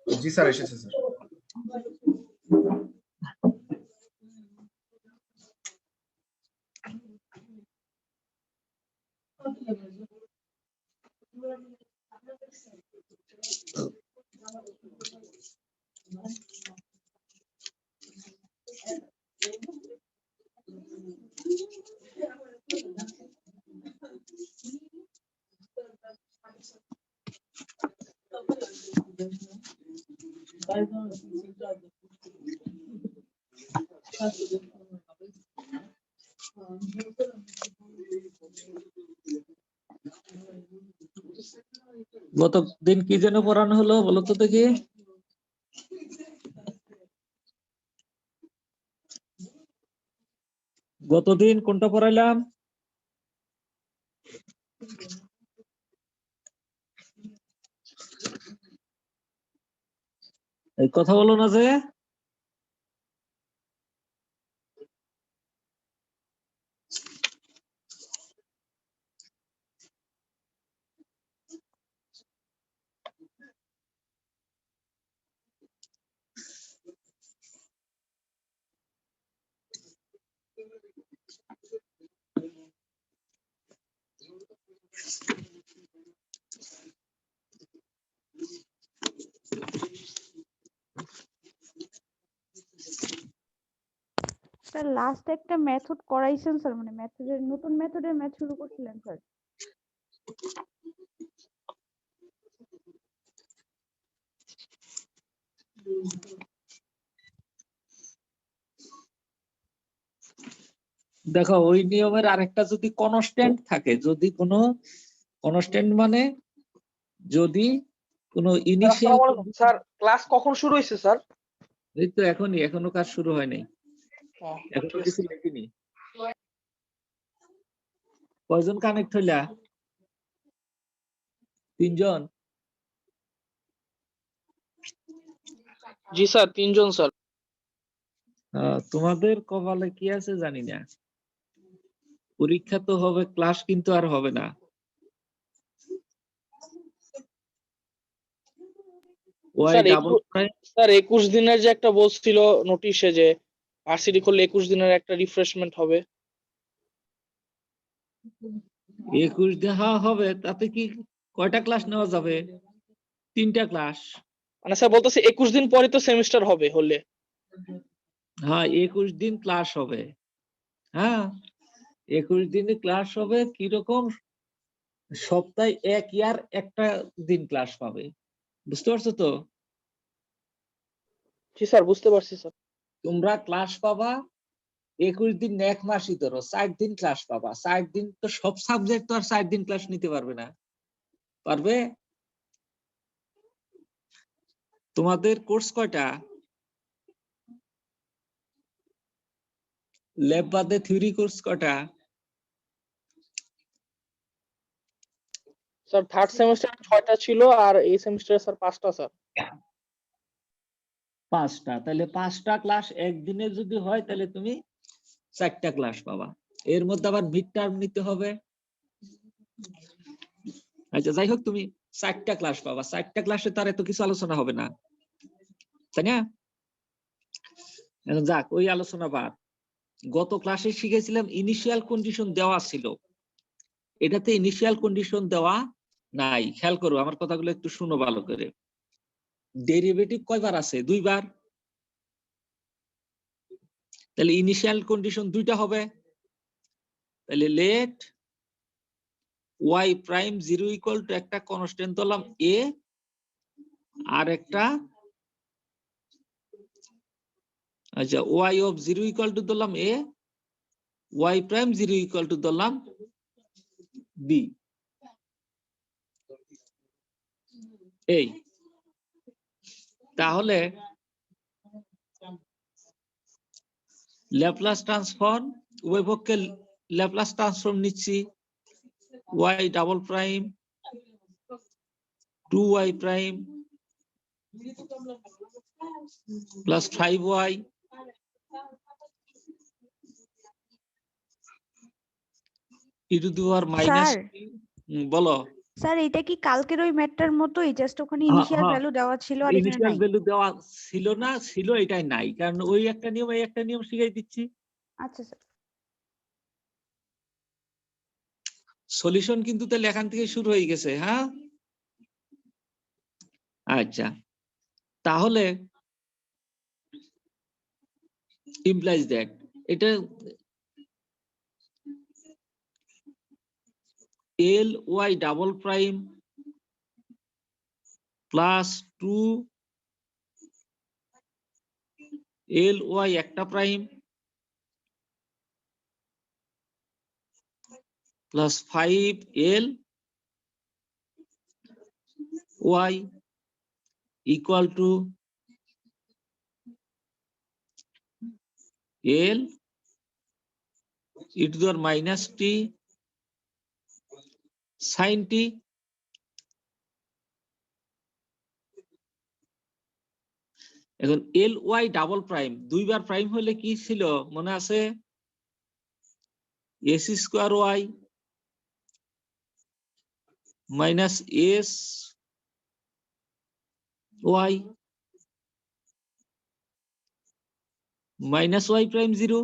জি sir, এসেছে sir. গতদিন কি যেন পড়ানো হলো বলো তো দেখি। গতদিন কোনটা পড়াইলাম? এই কথা বলো না যে। স্যার লাস্ট একটা মেথড করাইছেন স্যার, মানে মেথডের নতুন মেথডের ম্যাথ শুরু করছিলেন স্যার। দেখো ওই নিয়মের আরেকটা যদি কনস্ট্যান্ট থাকে, যদি কোনো কনস্ট্যান্ট মানে যদি কোনো ইনিশিয়াল, স্যার ক্লাস কখন শুরু হয়েছে স্যার? এই তো এখনই, এখনো কাজ শুরু হয় নাই, এখনো কিছু লিখিনি। কয়জন কানেক্ট হইলা? 3 জন? জি স্যার 3 জন স্যার। তোমাদের কপালে কি আছে জানি না, পরীক্ষা তো হবে, ক্লাস কিন্তু আর হবে না। স্যার 21 দিনের যে একটা বলছিল নোটিশে যে আরসিডি করলে 21 দিনের একটা রিফ্রেশমেন্ট হবে। 21 দিন হবে, তাতে কি কয়টা ক্লাস নেওয়া যাবে? 3টা ক্লাস। মানে স্যার বলতেছে 21 দিন পরে তো সেমিস্টার হবে হলে। হ্যাঁ 21 দিন ক্লাস হবে। হ্যাঁ 21 দিনে ক্লাস হবে, কিরকম? সপ্তাহে 1 ইয়ার একটা দিন ক্লাস পাবে, বুঝতে পারছো তো? জি স্যার বুঝতে পারছি স্যার। তোমরা ক্লাস পাবা 21 দিন, 1 মাসই ধরো 4 দিন ক্লাস পাবা। 4 দিন তো সব সাবজেক্ট তো আর 4 দিন ক্লাস নিতে পারবে না, পারবে? তোমাদের কোর্স কয়টা? ল্যাব বাদে থিওরি কোর্স কয়টা? স্যার থার্ড সেমিস্টার 6টা ছিল আর এই সেমিস্টারে স্যার 5টা স্যার। 5টা। তাহলে 5টা ক্লাস একদিনে যদি হয় তাহলে তুমি 4টা ক্লাস পাবা। এর মধ্যে আবার মিড টার্ম নিতে হবে। আচ্ছা যাই হোক, তুমি 4টা ক্লাস পাবা। 4টা ক্লাসে তার এত কিছু আলোচনা হবে না, তাই না? এখন যাক, ওই আলোচনা বাদ। গত ক্লাসে শিখেছিলাম ইনিশিয়াল কন্ডিশন দেওয়া ছিল, এটাতে ইনিশিয়াল কন্ডিশন দেওয়া নাই। খেয়াল করো, আমার কথাগুলো একটু শুনো ভালো করে। ডেরিভেটিভ কয়বার আছে? 2 বার। তাহলে ইনিশিয়াল কন্ডিশন 2টা হবে। তাহলে let y prime 0 equal to একটা কনস্ট্যান্ট ধরলাম a, আর একটা আচ্ছা y অফ 0 ইকুয়াল টু ধরলাম a, y prime 0 equal to ধরলাম b। এই তাহলে ল্যাপ্লাস ট্রান্সফর্ম, উভয় পক্ষে ল্যাপ্লাস ট্রান্সফর্ম নিচ্ছি। y double prime 2y prime plus 5y e to the power minus. বলো। স্যার এটা কি কালকের ওই ম্যাথটার মতোই, জাস্ট ওখানে ইনিশিয়াল ভ্যালু দেওয়া ছিল আর এখানে ইনিশিয়াল নাই? ভ্যালু দেওয়া ছিল না, ছিল, এটাই নাই, কারণ ওই একটা নিয়ম এই একটা নিয়ম শিখাই দিচ্ছি। আচ্ছা স্যার। সলিউশন কিন্তু তাহলে এখান থেকে শুরু হয়ে গেছে। হ্যাঁ, আচ্ছা, তাহলে implies that এটা L y double prime plus 2 L y একটা prime plus 5 L y equal to L e to the minus t sine t. এখন এল ওয়াই ডাবল প্রাইম দুইবার প্রাইম হলে কি ছিল মনে আছে? S square y minus s y minus y prime 0,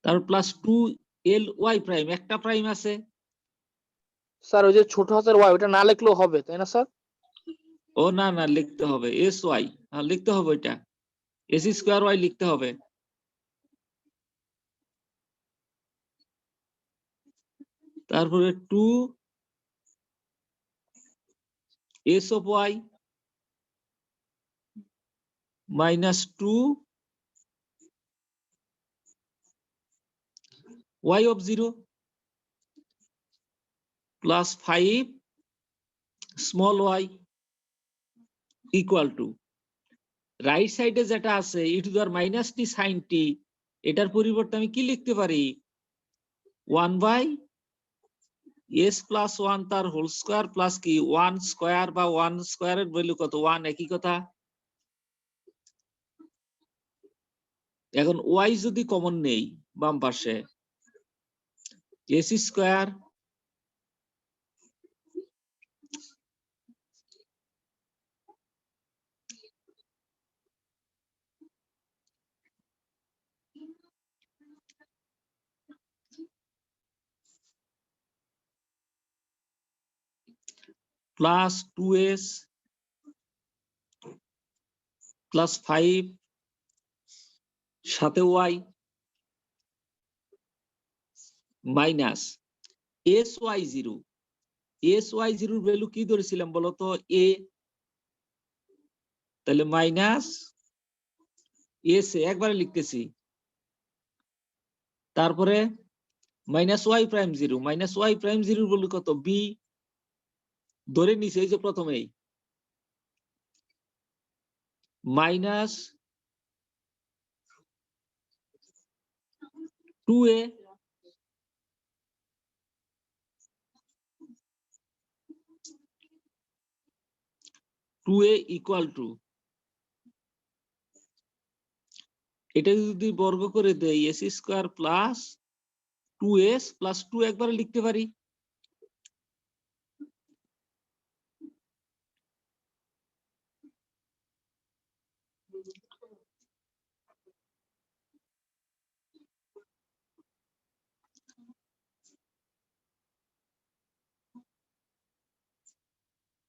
তারপর plus 2 L y prime একটা prime আছে। স্যার ওই যে ছোট হাতের ওয়াই ওটা না লিখলেও হবে তাই না স্যার? ও না না, লিখতে হবে এস ওয়াই, লিখতে হবে ওইটা, এস স্কোয়ার ওয়াই লিখতে হবে। তারপরে 2 s of y minus 2 y of 0 plus 5 small y equal to right সাইডে যেটা আছে e to the minus t sine t, এটার পরিবর্তে আমি কি লিখতে পারি? 1 বাই এস প্লাস 1 তার হোল স্কোয়ার প্লাস কি 1 স্কোয়ার বা 1 স্কোয়ারের ভ্যালু কত? 1, একই কথা। এখন ওয়াই যদি কমন নেই বাম পাশে, S square plus 2s plus 5 সাথে y minus s y 0। S y 0 value কি ধরেছিলাম বলতো? এ, তাহলে মাইনাস এস একবারে লিখতেছি, তারপরে minus y prime 0, minus y prime 0 value কত? বি ধরে নিছে এই যে প্রথমেই, মাইনাস 2a ইকুয়াল টু, এটা যদি বর্গ করে দেই S square plus 2s plus 2 একবারে লিখতে পারি,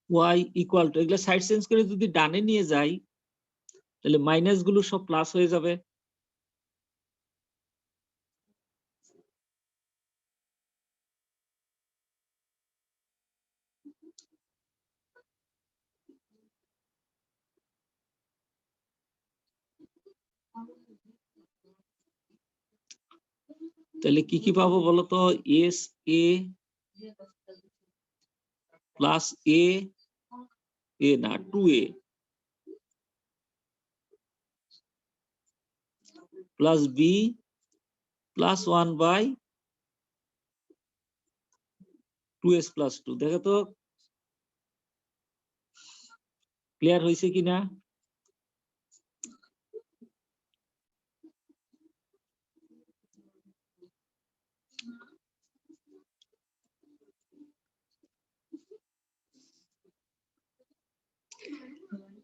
ওয়াই ইকুয়াল টু, এগুলো সাইড চেঞ্জ করে যদি ডানে নিয়ে যাই তাহলে মাইনাস গুলো সব প্লাস হয়ে যাবে। তাহলে কি কি পাবো বলতো? এস এ প্লাস এ না 2a plus b plus 1 by 2s plus 2। দেখো তো ক্লিয়ার হয়েছে কিনা?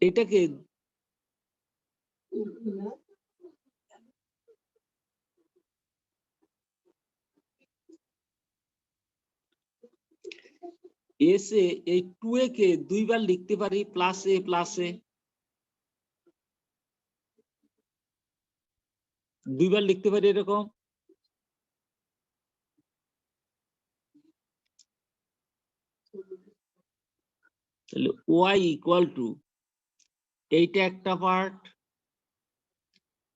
এটাকে এসে এই 2a কে দুইবার লিখতে পারি প্লাস এ, দুইবার লিখতে পারি এরকম। তাহলে y ইকুয়াল টু এইটা একটা পার্ট,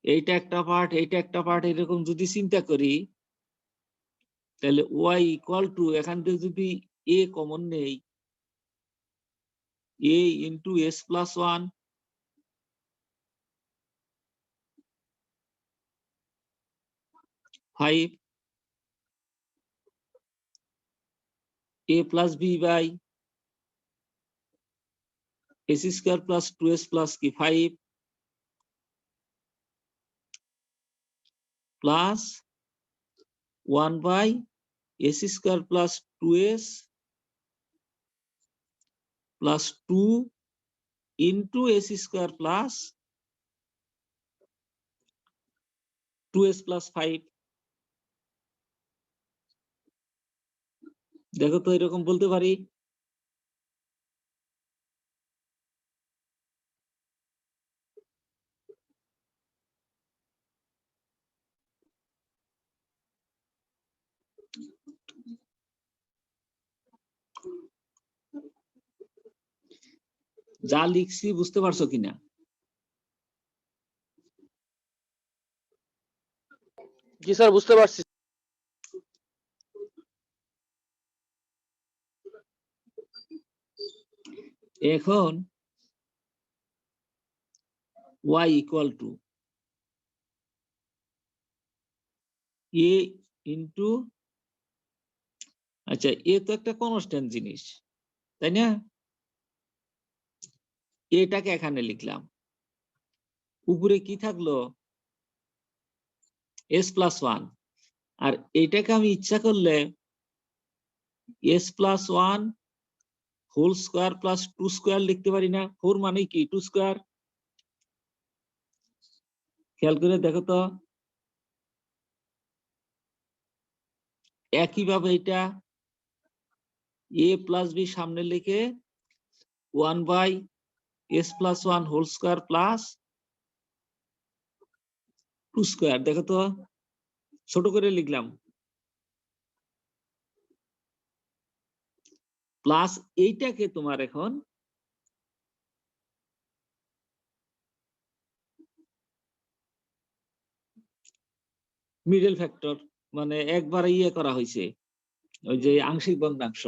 এইটা একটা পার্ট, এইটা একটা পার্ট, এরকম যদি চিন্তা করি তাহলে y ইকুয়াল টু এখান থেকে যদি a কমন নেই, a into s plus 1 5 a plus b by s square plus 2s plus কি 5 plus 1 by s square plus 2s plus 2 into s square plus 2s plus 5। দেখো তো এরকম বলতে পারি। যা লিখছি বুঝতে পারছো কিনা? জি স্যার, বুঝতে পারছি। এখন y equal two a into, আচ্ছা এ তো একটা কনস্ট্যান্ট জিনিস তাই না, এটাকে এখানে লিখলাম, উপরে কি থাকলো s প্লাস 1, আর এইটাকে আমি ইচ্ছা করলে s plus 1 whole square plus 2 square লিখতে পারি না? 4 মানে কি 2 স্কয়ার। খেয়াল করে দেখো তো, একইভাবে এটা a প্লাস b সামনে লিখে 1 by s plus 1 whole square plus 2 square. দেখো তো ছোট করে লিখলাম, প্লাস এইটাকে তোমার এখন মিডল ফ্যাক্টর মানে একবার ইয়ে করা হয়েছে, ওই যে আংশিক ভগ্নাংশ।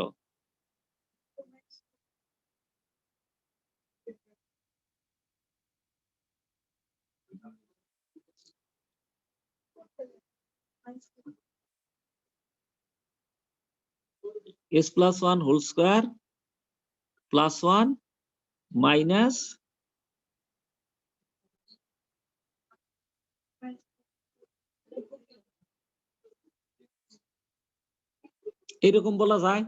s plus 1 whole square plus 1 minus এরকম বলা যায়।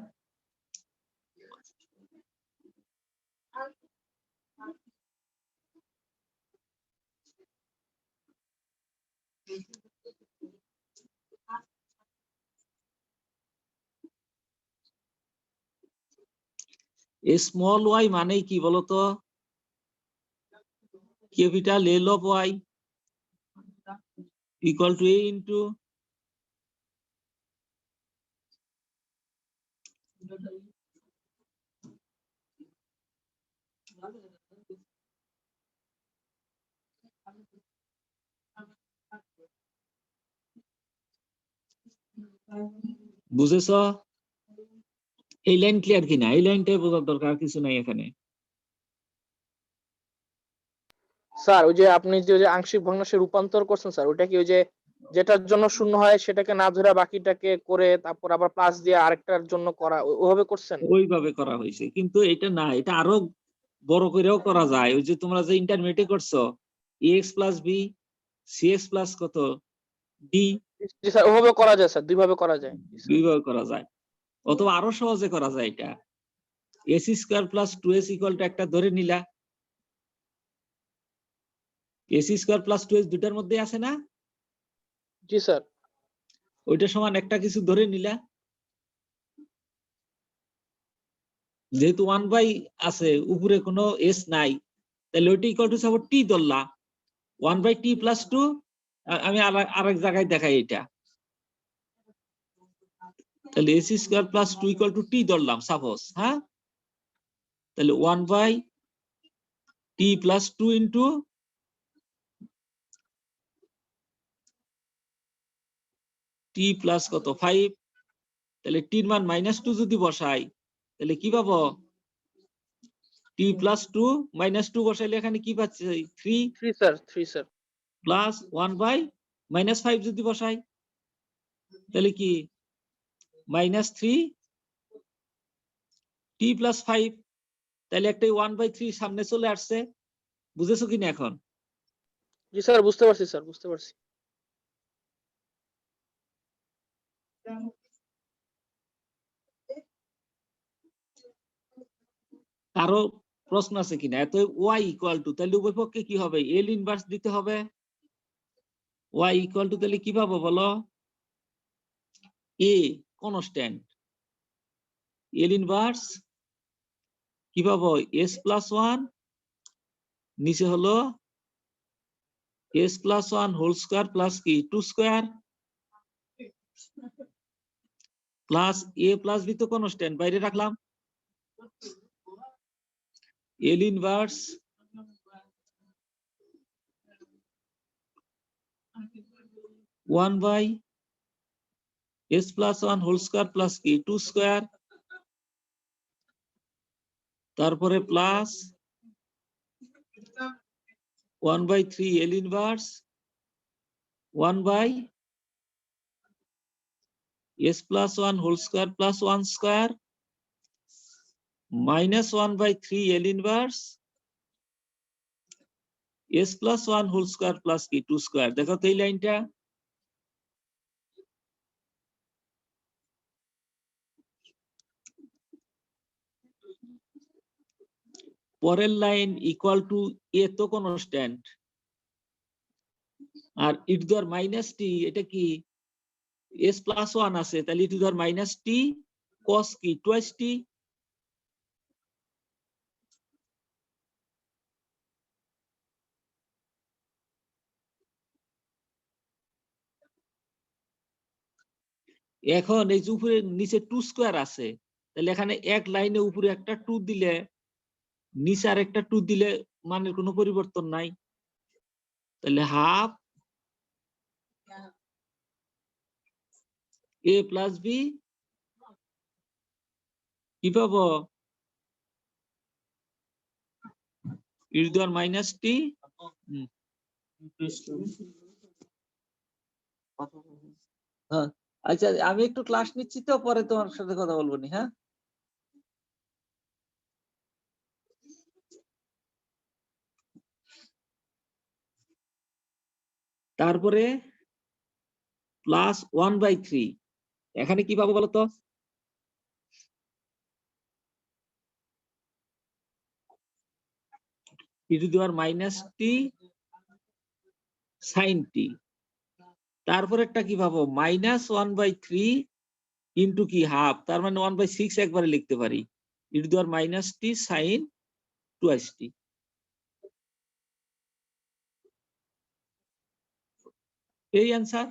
স্মল ওয়াই মানে কি বলতো? Capital L of y equal to a into বুঝেছ? এই লাইন ক্লিয়ার কিনা? এই লাইনটাই বোঝার দরকার, কিছু নাই এখানে। স্যার ওই যে আপনি যে আংশিক ভগ্নাংশে রূপান্তর করছেন স্যার, ওটা কি ওই যে যেটার জন্য শূন্য হয় সেটাকে না ধরে বাকিটাকে করে তারপর আবার প্লাস দিয়ে আরেকটার জন্য করা, ওভাবে করছেন? ওইভাবে করা হয়েছে, কিন্তু এটা না, এটা আরো বড় করেও করা যায়। ওই যে তোমরা যে ইন্টারমিডিয়েট করছো x plus b c x plus কত ডি, জি স্যার, ওভাবে করা যায় স্যার, দুইভাবে করা যায়। দুইভাবে করা যায়, অথবা আরো সহজে করা যায়। এটা S square plus 2s equal to একটা ধরে নিলা, এসি স্কোয়ার প্লাস 2s দুটার মধ্যে আছে না? জি স্যার। ওইটা সমান একটা কিছু ধরে নিলা, যেহেতু 1 বাই আছে উপরে কোনো এস নাই, তাহলে ওইটা ইকুয়াল টু সাপোজ টি ধরলা, 1 বাই টি প্লাস 2। আমি আরেক জায়গায় দেখাই এটা, তাহলে s square plus 2 equal to t ধরলাম সাপোজ, হ্যাঁ, তাহলে 1 by t plus 2 into t plus কত 5, তাহলে টির মান -2 যদি বসাই তাহলে কি পাবো? টি প্লাস 2 -2 বসাইলে এখানে কি পাচ্ছি? 3 3 স্যার, 3 স্যার। প্লাস 1 বাই -5 যদি বসাই তাহলে কি -3 টি প্লাস 5, তাহলে একটা 1 বাই 3 সামনে চলে আসছে। বুঝেছো কিনা এখন? জি স্যার, বুঝতে পারছি স্যার, বুঝতে পারছি। কারো প্রশ্ন আছে কিনা? এত ওয়াই ইকুয়াল টু, তাহলে উভয় পক্ষে কি হবে? এল ইনভার্স দিতে হবে। ওয়াই ইকুয়াল টু তাহলে কি পাবো বলো? এ কনস্ট্যান্ট, এল ইনভার্স কি পাবো? এস প্লাস 1, নিচে হলো s plus 1 whole square plus কি 2 square plus a plus b তো কনস্ট্যান্ট বাইরে রাখলাম, L inverse one by s plus 1 whole square plus কি 2 স্কোয়ার, তারপরে plus 1/3 L inverse 1 by s plus 1 whole square plus 1 square minus 1/3 L inverse s plus 1 whole square plus কি 2 square. দেখো তো এই লাইনটা, পরের লাইন ইকুয়াল টু এ তো constant, আর e to the minus t এটা কি এস প্লাস 1 আছে, তাহলে ই টু দি মাইনাস টি কস কি টুয়াইস টি। এখন এই যে উপরে নিচে 2 স্কোয়ার আছে, তাহলে এখানে এক লাইনে উপরে একটা 2 দিলে নিচে আর একটা 2 দিলে মানের কোনো পরিবর্তন নাই, তাহলে হাফ এ প্লাস বি কি পাবো? ই টু দি মাইনাস টি। হ্যাঁ, আচ্ছা আমি একটু ক্লাস নিচ্ছি তো, পরে তোমার সাথে কথা বলবো নি। হ্যাঁ, তারপরে প্লাস 1/3 এখানে কি পাবো বলতো? E to the minus t sine t, তারপরে একটা কি পাবো? -1/3 ইন্টু কি হাফ, তার মানে 1/6 একবারে লিখতে পারি, e to the minus t sine twice t. এই অ্যান্সার।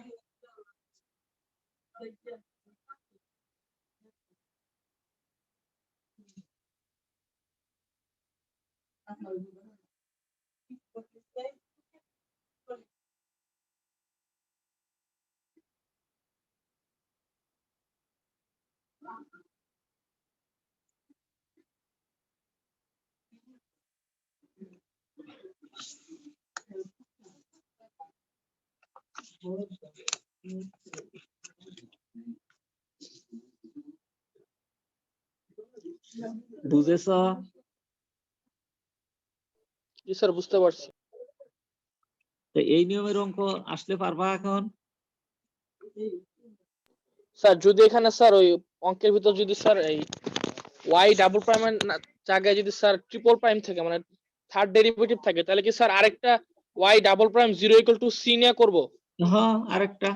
বুঝেছ? জি স্যার, বুঝতে পারছি। তো এই নিয়মের অঙ্ক আসলে পারবা এখন? স্যার যদি এখানে স্যার ওই অঙ্কের ভিতর যদি স্যার এই ওয়াই ডাবল প্রাইমের জায়গায় যদি স্যার ট্রিপল প্রাইম থাকে, মানে থার্ড ডেরিভেটিভ থাকে, তাহলে কি স্যার আরেকটা y double prime 0 equal two c নিয়ে করব। হ্যাঁ আরেকটা।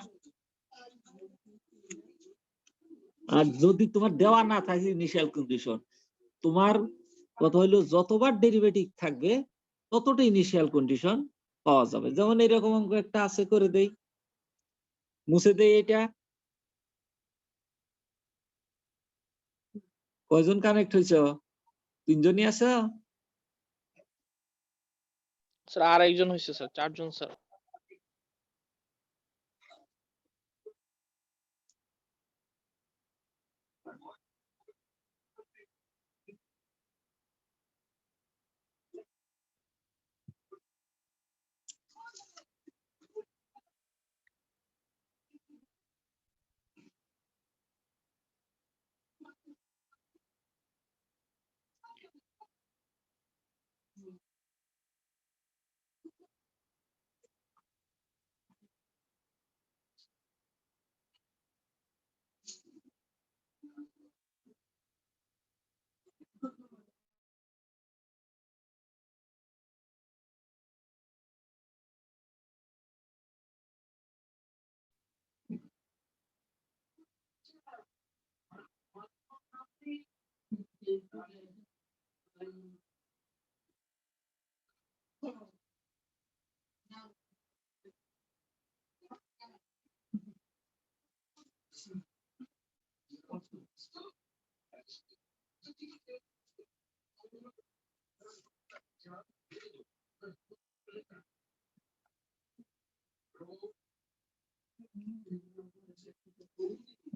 আর যদি তোমার দেওয়া না থাকে ইনিশিয়াল কন্ডিশন, তোমার কথা হলো যতবার ডেরিভেটিভ থাকবে ততটা ইনিশিয়াল কন্ডিশন পাওয়া যাবে। যেমন এরকম অঙ্ক একটা আছে, করে দেই, মুছে দেই এটা। কয়জন কানেক্ট হয়েছ? তিনজনই আছো? স্যার আর একজন হয়েছে স্যার, 4 জন স্যার।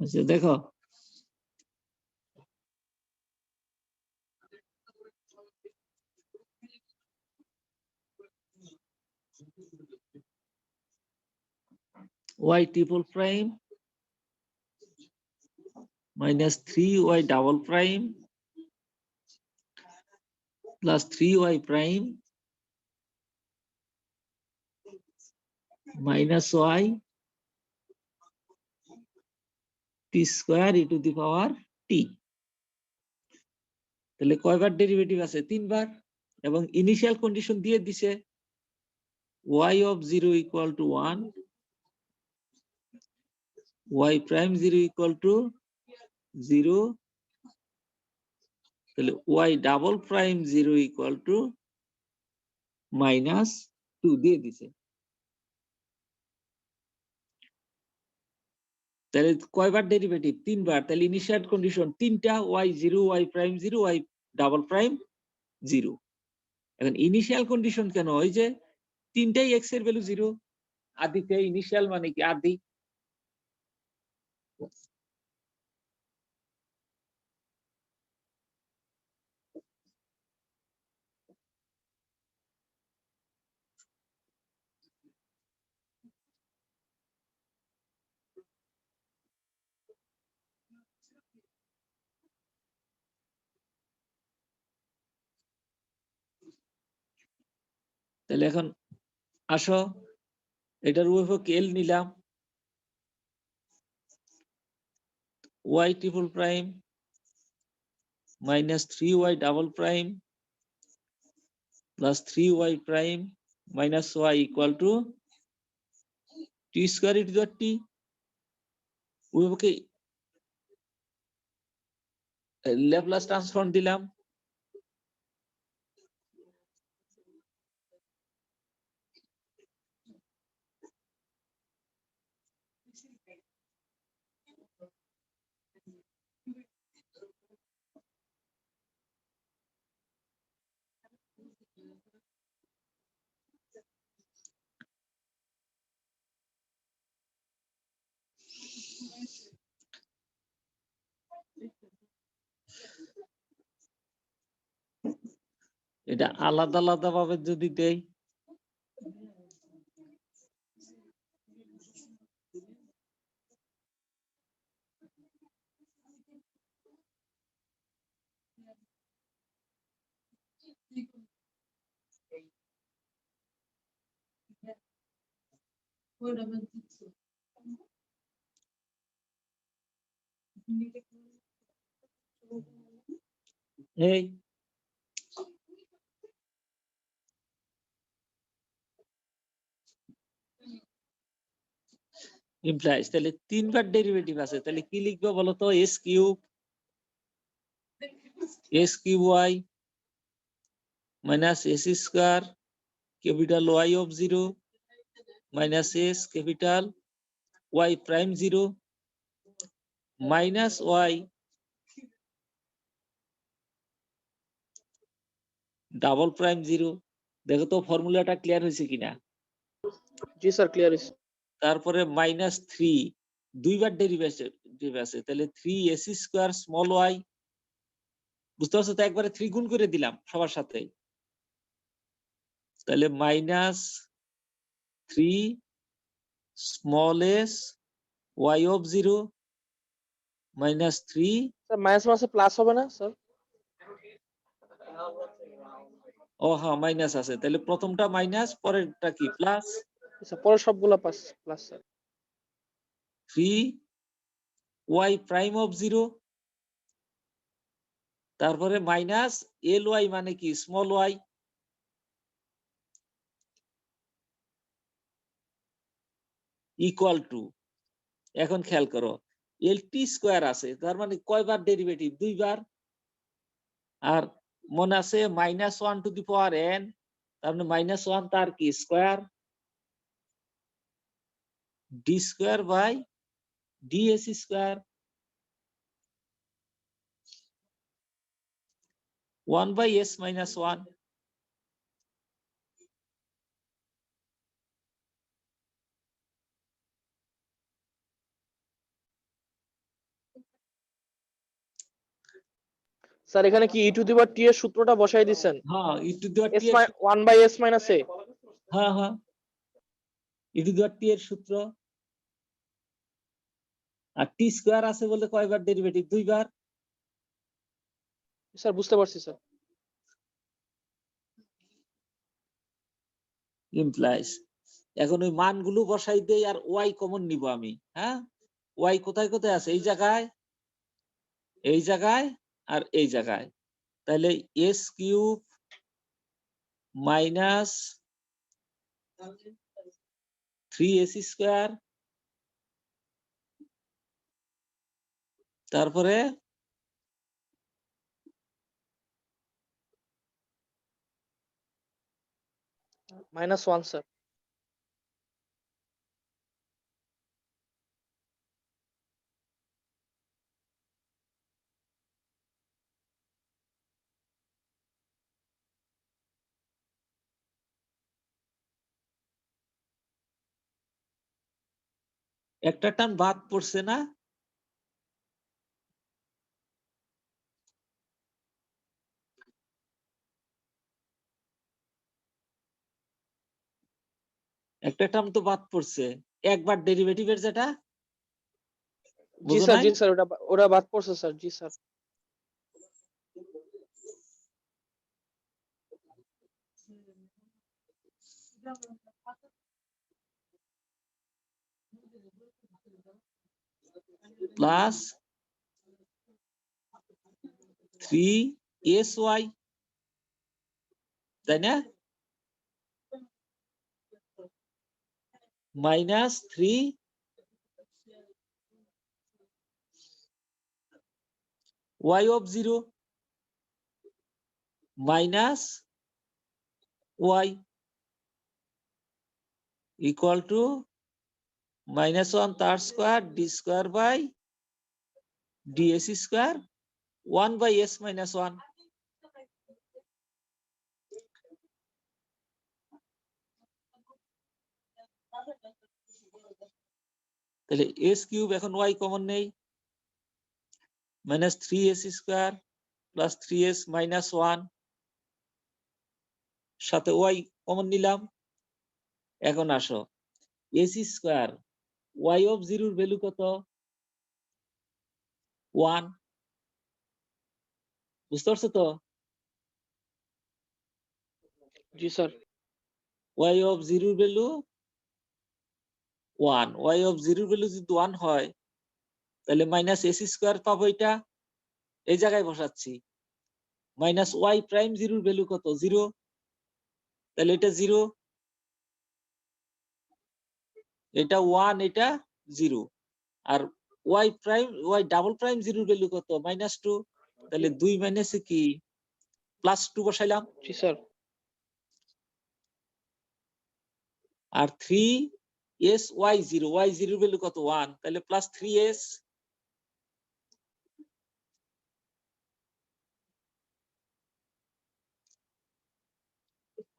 আচ্ছা দেখো, y triple prime minus 3y double prime plus 3y prime minus y t square e to the power t। তাহলে কয়বার ডেরিভেটিভ আছে? 3 বার। এবং ইনিশিয়াল কন্ডিশন দিয়ে দিছে y of 0 equal to 1, y prime 0 equal to 0, তাহলে y double prime 0 equal to minus 2 দিয়ে দিছে। তাহলে কয়বার ডেরিভেটিভ? 3 বার। তাহলে ইনিশিয়াল কন্ডিশন তিনটা, y 0, y prime 0, y double prime 0। এখন ইনিশিয়াল কন্ডিশন কেন? ওই যে তিনটাই x এর ভ্যালু 0, আদিতে ইনিশিয়াল মানে কি আদি। তাহলে এখন আসো, এটার উৎপাদক L নিলাম, y triple prime minus 3y double prime plus 3y prime minus y equal to t square e to the t। উৎপাদকে ল্যাপ্লাস ট্রান্সফর্ম দিলাম, এটা আলাদা আলাদা ভাবে যদি দেই, এই ইমপ্লাইজ, তাহলে তিনবার ডেরিভেটিভ আছে, তাহলে কি লিখবো বলো তো? S cube y minus S square capital y of 0 minus S capital y prime 0 minus y double prime 0। দেখো তো ফর্মুলাটা ক্লিয়ার হয়েছে কিনা? জি স্যার ক্লিয়ার ইস। তারপরে মাইনাস 3 দুইবার ডেরিভেটিভ আছে, তাহলে 3s স্কয়ার স্মল y, বুঝতে পারছো তো? একবারে 3 গুণ করে দিলাম সবার সাথে, তাহলে minus 3 small s y of 0 minus 3। Sir minus মাসে প্লাস হবে না স্যার? ও হ্যাঁ মাইনাস আছে, তাহলে প্রথমটা মাইনাস, পরেরটা কি প্লাস। স্যার পরে সবগুলা plus plus sir. 3 y prime of 0, তারপরে মাইনাস এল ওয়াই মানে কি স্মল ওয়াই, ইকুয়াল টু, এখন খেয়াল করো এল টি স্কোয়ার আছে, তার মানে কয়বার ডেরিভেটিভ? দুইবার। আর মনে আছে minus 1 to the power n, তার মানে মাইনাস 1 তার কি square, d square by ds square 1 by s minus 1। Sir এখানে কি ই টু দি পাওয়ার টি এর সূত্রটা বসাই দিবেন? হ্যাঁ e to the power s t, 1 by s minus a. হ্যাঁ হ্যাঁ ই টু দি পাওয়ার টি এর সূত্র। আর টি স্কোয়ার আছে বলে কয়বার ডেরিভেটিভ? দুইবার। স্যার বুঝতে পারছি স্যার। ইমপ্লাইজ, এখন ওই মানগুলো বসাই দেই আর ওয়াই কমন নিব আমি। হ্যাঁ, ওয়াই কোথায় কোথায় আছে? এই জায়গায়, এই জায়গায় আর এই জায়গায়। তাহলে S cube minus 3s square, তারপরে মাইনাস 1 স্যার। একটা টার্ম বাদ পড়ছে না? একটা টার্ম তো বাদ পড়ছে, একবার ডেরিভেটিভের যেটা। জি বুঝো স্যার নাই? জি স্যার, ওটা বাদ পড়ছে স্যার। জি স্যার। প্লাস 3sy, তাই না? Minus 3 y of 0 minus y equal to minus 1 তার square d square by ds square 1 by s minus 1। তাহলে s কিউব এখন y কমন নেই, minus 3s square plus 3s minus 1, সাথে y common নিলাম। এখন আসো s স্কোয়ার y অফ 0 এর value কত? 1, বুঝতে পারছো তো? জি স্যার। y অফ 0 এর ভ্যালু 1, y অফ 0 এর ভ্যালু যদি 1 হয় তাহলে মাইনাস s স্কোয়ার পাবো, এটা এই জায়গায় বসাচ্ছি। মাইনাস y প্রাইম 0 এর ভ্যালু কত? 0, তাহলে এটা 0, এটা 1, এটা 0 আর y ডাবল প্রাইম 0 এর ভ্যালু কত -2 তাহলে 2 মাইনাসে কি +2 বসাইলাম জি স্যার। আর 3s y0 y0 এর ভ্যালু কত 1 তাহলে +3s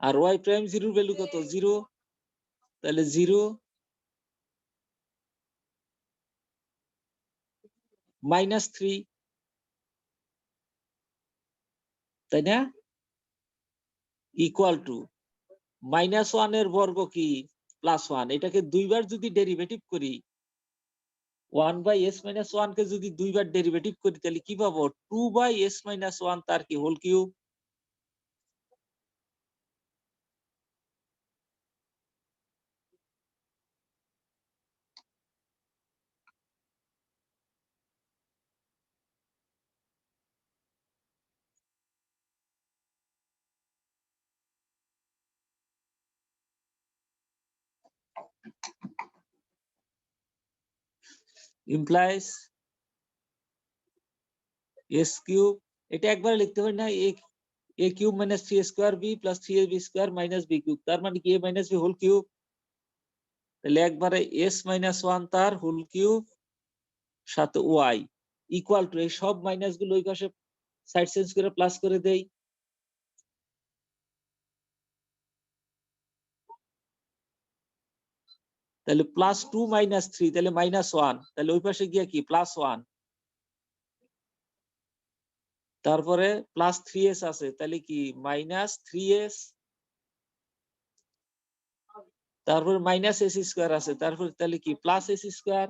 আর y প্রাইম 0 এর ভ্যালু কত 0 তাহলে 0 -3 তাই না ইকুয়াল টু -1 এর বর্গ কি +1 এটাকে দুইবার যদি ডেরিভেটিভ করি 1/s-1 কে যদি দুইবার ডেরিভেটিভ করি তাহলে কি পাবো 2/s-1 তার কি whole cube implies s cube এটা একবার লিখতে পারি না a cube minus 3 square b plus 3ab square minus b cube তার মানে কি a minus b whole cube তাহলে একবারে s-1 তার হোল কিউব সাথে y ইকুয়াল টু এই সব মাইনাস গুলো ওই পাশে সাইড চেঞ্জ করে প্লাস করে দেই তাহলে +2 -3 তাহলে -1 তাহলে ওই পাশে গিয়ে কি +1 তারপরে +3s আছে তাহলে কি -3s তারপরে -s স্কয়ার আছে তারপরে তাহলে কি +s square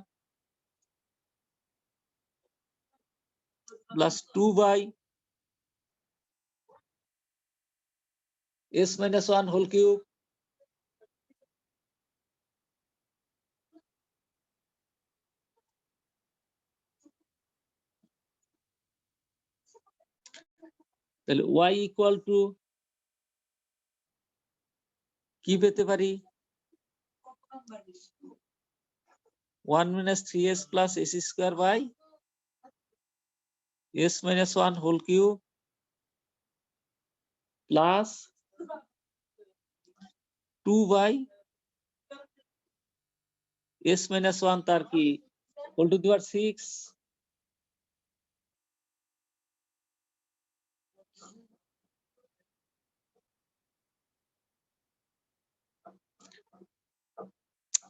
+2/s-1 whole cube তাহলে y ইকুয়াল টু কি পেতে পারি 1 - 3s + s square by s-1 whole cube plus 2/s-1 তার কি হোল টু দি পাওয়ার 6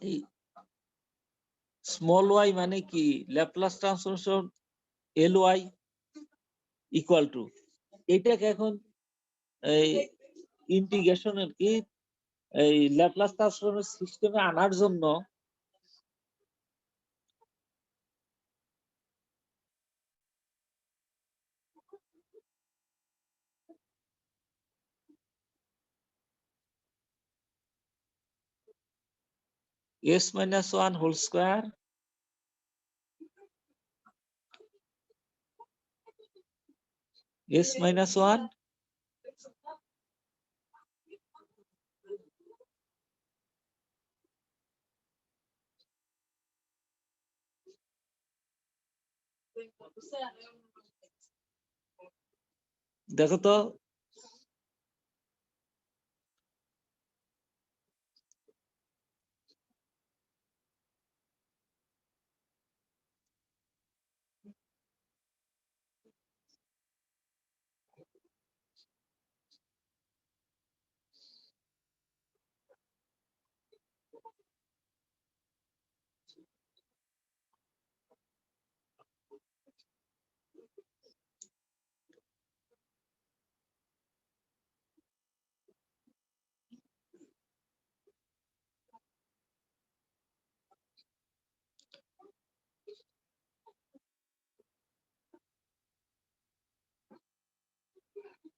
এই স্মল y মানে কি Laplace transformation ly equal to এটাকে এখন এই ইন্টিগ্রেশনের কি এই ল্যাপ্লাস ট্রান্সফর্মের সিস্টেমে আনার জন্য s-1 হোল স্কয়ার s-1 দেখো তো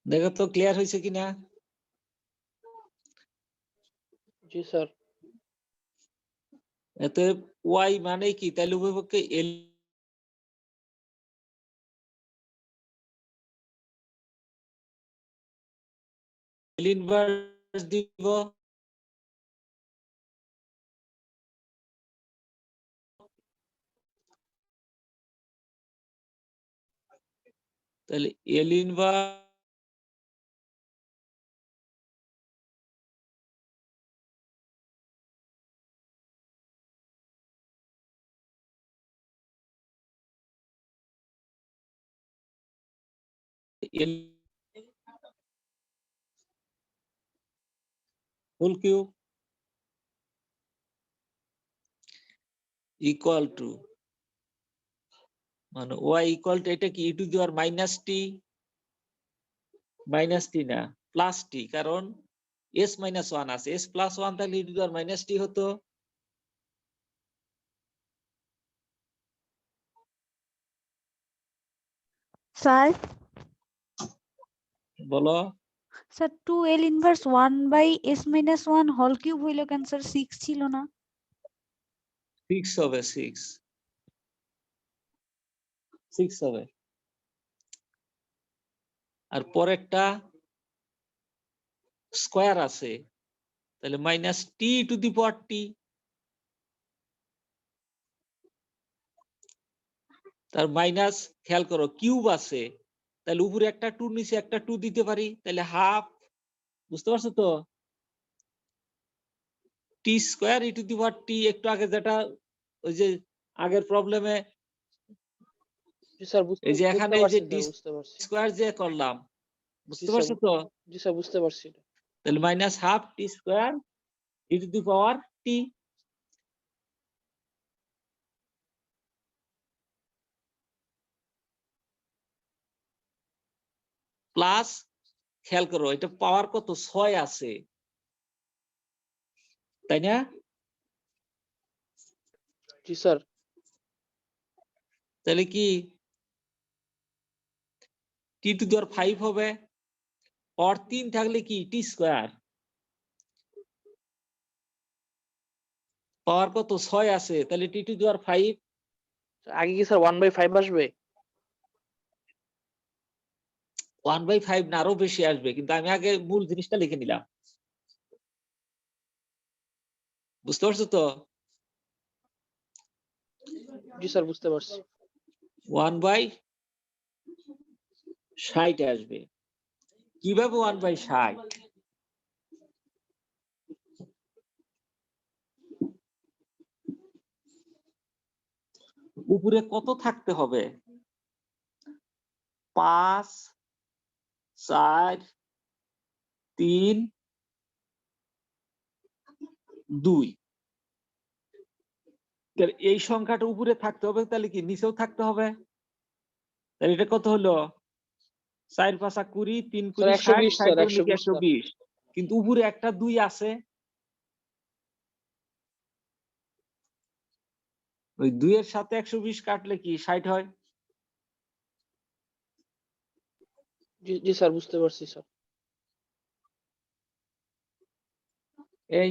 দেখো তো ক্লিয়ার হয়েছে কিনা জি স্যার। এতে y মানে কি তাহলে উভয়পক্ষে l ইনভার্স দিব তাহলে L inverse L whole cube equal to মানে ওয়াই ইকুয়াল টু এটা কি ই টু দি পাওয়ার মাইনাস টি না প্লাস টি, কারণ এস মাইনাস ওয়ান আছে, এস প্লাস ওয়ান তাহলে ই টু দি পাওয়ার মাইনাস টি হতো। স্যার বলো sir 2L inverse 1/s-1 whole cube হইলো কেন স্যার? 6 ছিল না? 6 হবে, 6 হবে। আর পরেরটা স্কয়ার আছে, তাহলে মাইনাস টি টু দি পাওয়ার টি। তার মাইনাস খেয়াল করো কিউব আছে, তাহলে উপরে একটা 2 নিচে একটা 2 দিতে পারি, তাহলে হাফ। বুঝতে পারছো তো? টি স্কয়ার ই টু দি পাওয়ার টি, একটু আগে যেটা ওই যে আগের প্রবলেমে জি স্যার এই যে এখানে এই যে ডি বুঝতে পারছি। স্কয়ার যে করলাম, জি বুঝতে স্যার, পারছো তো? জি স্যার বুঝতে পারছি। তাহলে minus half T square E to the power T. Plus খেয়াল করো এটা পাওয়ার কত 6 আছে, তাই না? জি স্যার। তাহলে কি টি টু দি পাওয়ার 5 হবে, পাওয়ার 3 থাকলে কি টি স্কয়ার, পাওয়ার কত 6 আছে, তাহলে টি টু দি পাওয়ার 5। আগে কি স্যার 1/5 আসবে? 1/5 না, আরো বেশি আসবে, কিন্তু আমি আগে মূল জিনিসটা লিখে নিলাম। বুঝতে পারছো তো? জি স্যার বুঝতে পারছি। 1/60 আসবে। কিভাবে 1/60? উপরে কত থাকতে হবে? 5, 4, 3, 2। এই সংখ্যাটা উপরে থাকতে হবে, তাহলে কি নিচেও থাকতে হবে? তাহলে এটা কত হলো? 4 5 20, 3 স্যার 20 60, 120 স্যার, 60 120 স্যার। 120। কিন্তু উপরে একটা 2 আছে, ওই 2 এর সাথে 120 কাটলে কি 60 হয়? জি জি স্যার বুঝতে পারছি স্যার। এই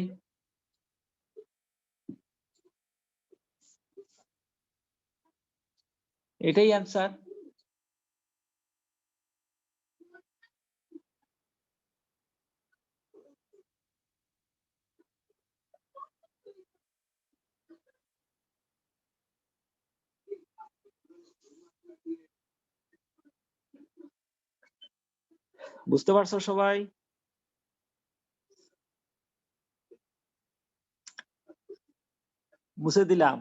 এটাই অ্যান্সার। বুঝতে পারছো সবাই? মুছে দিলাম।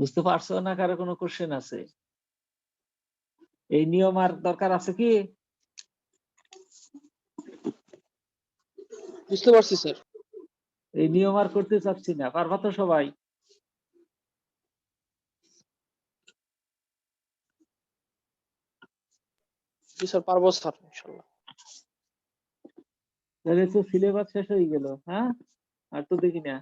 বুঝতে পারছো না? কারো কোনো কোশ্চেন আছে? এই নিয়ম আর দরকার আছে কি? বুঝতে পারছি স্যার। এই নিয়ম আর করতে চাচ্ছি না, পারবা তো সবাই? জি স্যার, পারবো স্যার ইনশাআল্লাহ। তাহলে তো সিলেবাস শেষ হয়ে গেল। হ্যাঁ, আর তো দেখি না।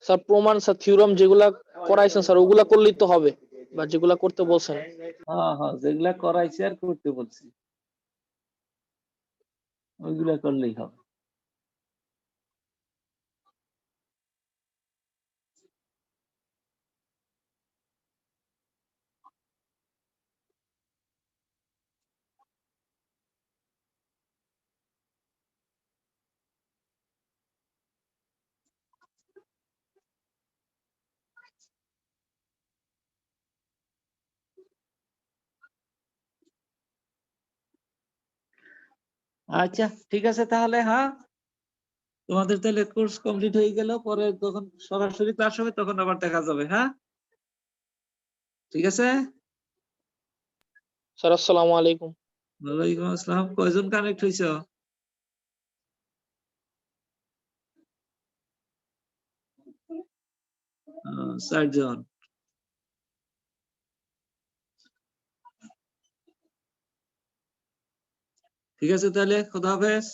স্যার প্রমাণ স্যার থিওরাম যেগুলা করাইছেন স্যার ওগুলা করলেই তো হবে, বা যেগুলা করতে বলছেন। হ্যাঁ হ্যাঁ, যেগুলা করাইছি আর করতে বলছি ওইগুলা করলেই হবে। আচ্ছা ঠিক আছে তাহলে। হ্যাঁ, তোমাদের তাহলে কোর্স কমপ্লিট হয়ে গেল, পরে যখন সরাসরি ক্লাস হবে তখন আবার দেখা যাবে। হ্যাঁ, ঠিক আছে। স্যার আসসালামু আলাইকুম। ওয়ালাইকুম আসসালাম। কয়জন কানেক্ট হইছো? 4 জন। ঠিক আছে তাহলে, খোদা হাফেজ।